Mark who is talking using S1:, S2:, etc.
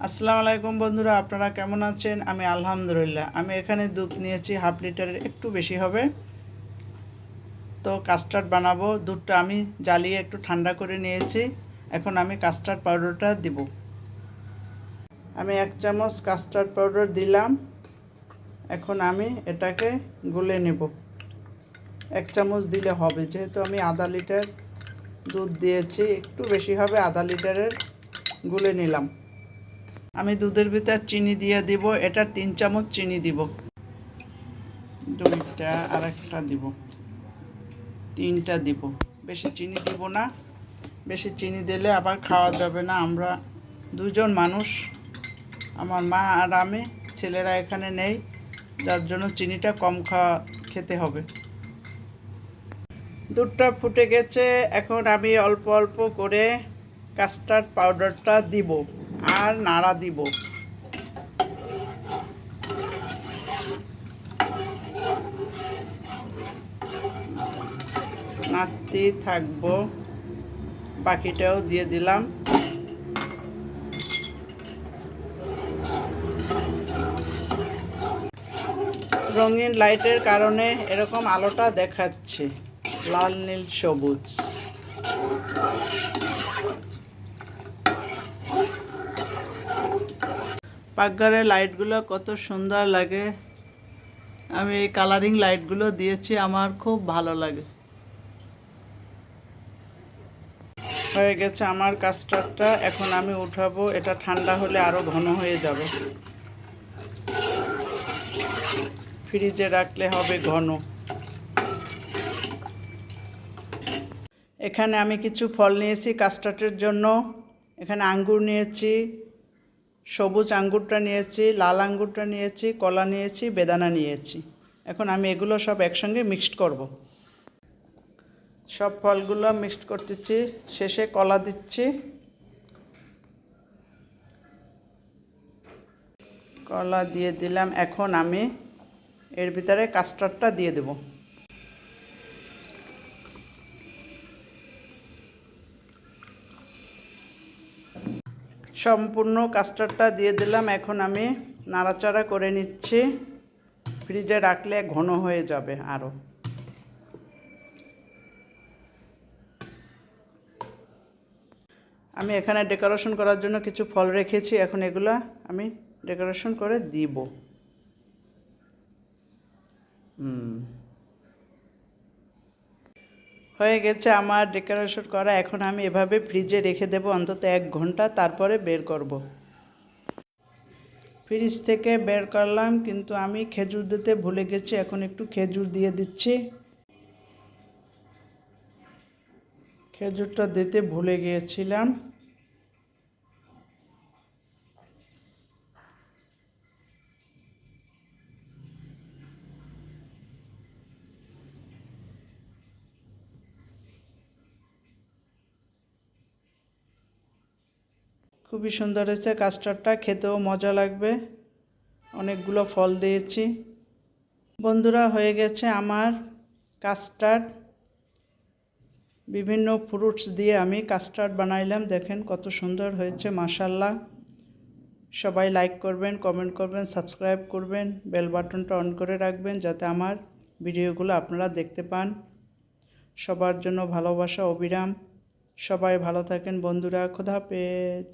S1: আসসালামু আলাইকুম বন্ধুরা, আপনারা কেমন আছেন? আমি আলহামদুলিল্লাহ। আমি এখানে দুধ নিয়েছি হাফ লিটারের একটু বেশি হবে। তো কাস্টার্ড বানাবো। দুধটা আমি জ্বালিয়ে একটু ঠান্ডা করে নিয়েছি। এখন আমি কাস্টার্ড পাউডারটা দিব। আমি 1 চামচ কাস্টার্ড পাউডার দিলাম। এখন আমি এটাকে গুলে নেব। 1 চামচ দিলে হবে, যেহেতু আমি আধা লিটার দুধ দিয়েছি, একটু বেশি হবে। আধা লিটারের গুলে নিলাম। আমি দুধের ভিতর চিনি দিয়ে দিব। এটা 3 চামচ চিনি দিব। 2টা আর একটা দিব, 3টা দিব। বেশি চিনি দিব না, বেশি চিনি দিলে আবার খাওয়া যাবে না। আমরা 2জন মানুষ, আমার মা আর আমি, ছেলেরা এখানে নেই, যার জন্য চিনিটা কম খেতে হবে। দুধটা ফুটে গেছে। এখন আমি অল্প অল্প করে কাস্টার্ড পাউডারটা দিব আর নাড়া দিব। নাড়তেই থাকবো। বাকিটাও দিয়ে দিলাম। রঙিন লাইটের কারণে এরকম আলোটা দেখাচ্ছে, লাল নীল সবুজ। পাকঘরের লাইটগুলো কত সুন্দর লাগে। আমি এই কালারিং লাইটগুলো দিয়েছি, আমার খুব ভালো লাগে। হয়ে গেছে আমার কাস্টার্ডটা। এখন আমি উঠাবো। এটা ঠান্ডা হলে আরও ঘন হয়ে যাবে। ফ্রিজে রাখলে হবে ঘন। এখানে আমি কিছু ফল নিয়েছি কাস্টার্ডের জন্য। এখানে আঙ্গুর নিয়েছি, সবুজ আঙ্গুরটা নিয়েছি, লাল আঙ্গুরটা নিয়েছি, কলা নিয়েছি, বেদানা নিয়েছি। এখন আমি এগুলো সব একসঙ্গে মিক্সড করব। সব ফলগুলো মিক্সড করতেছি, শেষে কলা দিচ্ছি। কলা দিয়ে দিলাম। এখন আমি এর ভিতরে কাস্টার্ডটা দিয়ে দেব। সম্পূর্ণ কাস্টার্ডটা দিয়ে দিলাম। এখন আমি নাড়াচাড়া করে নিচ্ছি। ফ্রিজে রাখলে ঘন হয়ে যাবে আরও। আমি এখানে ডেকোরেশন করার জন্য কিছু ফল রেখেছি। এখন এগুলো আমি ডেকোরেশন করে দিব। হয়ে গেছে আমার ডেকোরেশন করা। এখন আমি এভাবে ফ্রিজে রেখে দেব অন্তত 1 ঘন্টা, তারপরে বের করব। ফ্রিজ থেকে বের করলাম, কিন্তু আমি খেজুর দিতে ভুলে গেছি। এখন একটু খেজুর দিয়ে দিচ্ছি। খেজুরটা দিতে ভুলে গিয়েছিলাম। খুবই সুন্দর হয়েছে কাস্টার্ডটা, খেতেও মজা লাগবে। অনেকগুলো ফল দিয়েছি। বন্ধুরা, হয়ে গেছে আমার কাস্টার্ড। বিভিন্ন ফ্রুটস দিয়ে আমি কাস্টার্ড বানাইলাম। দেখেন কত সুন্দর হয়েছে, মাশাআল্লাহ। সবাই লাইক করবেন, কমেন্ট করবেন, সাবস্ক্রাইব করবেন, বেল বাটনটা অন করে রাখবেন, যাতে আমার ভিডিওগুলো আপনারা দেখতে পান। সবার জন্য ভালোবাসা অবিরাম। সবাই ভালো থাকেন বন্ধুরা। খোদা হাফেজ।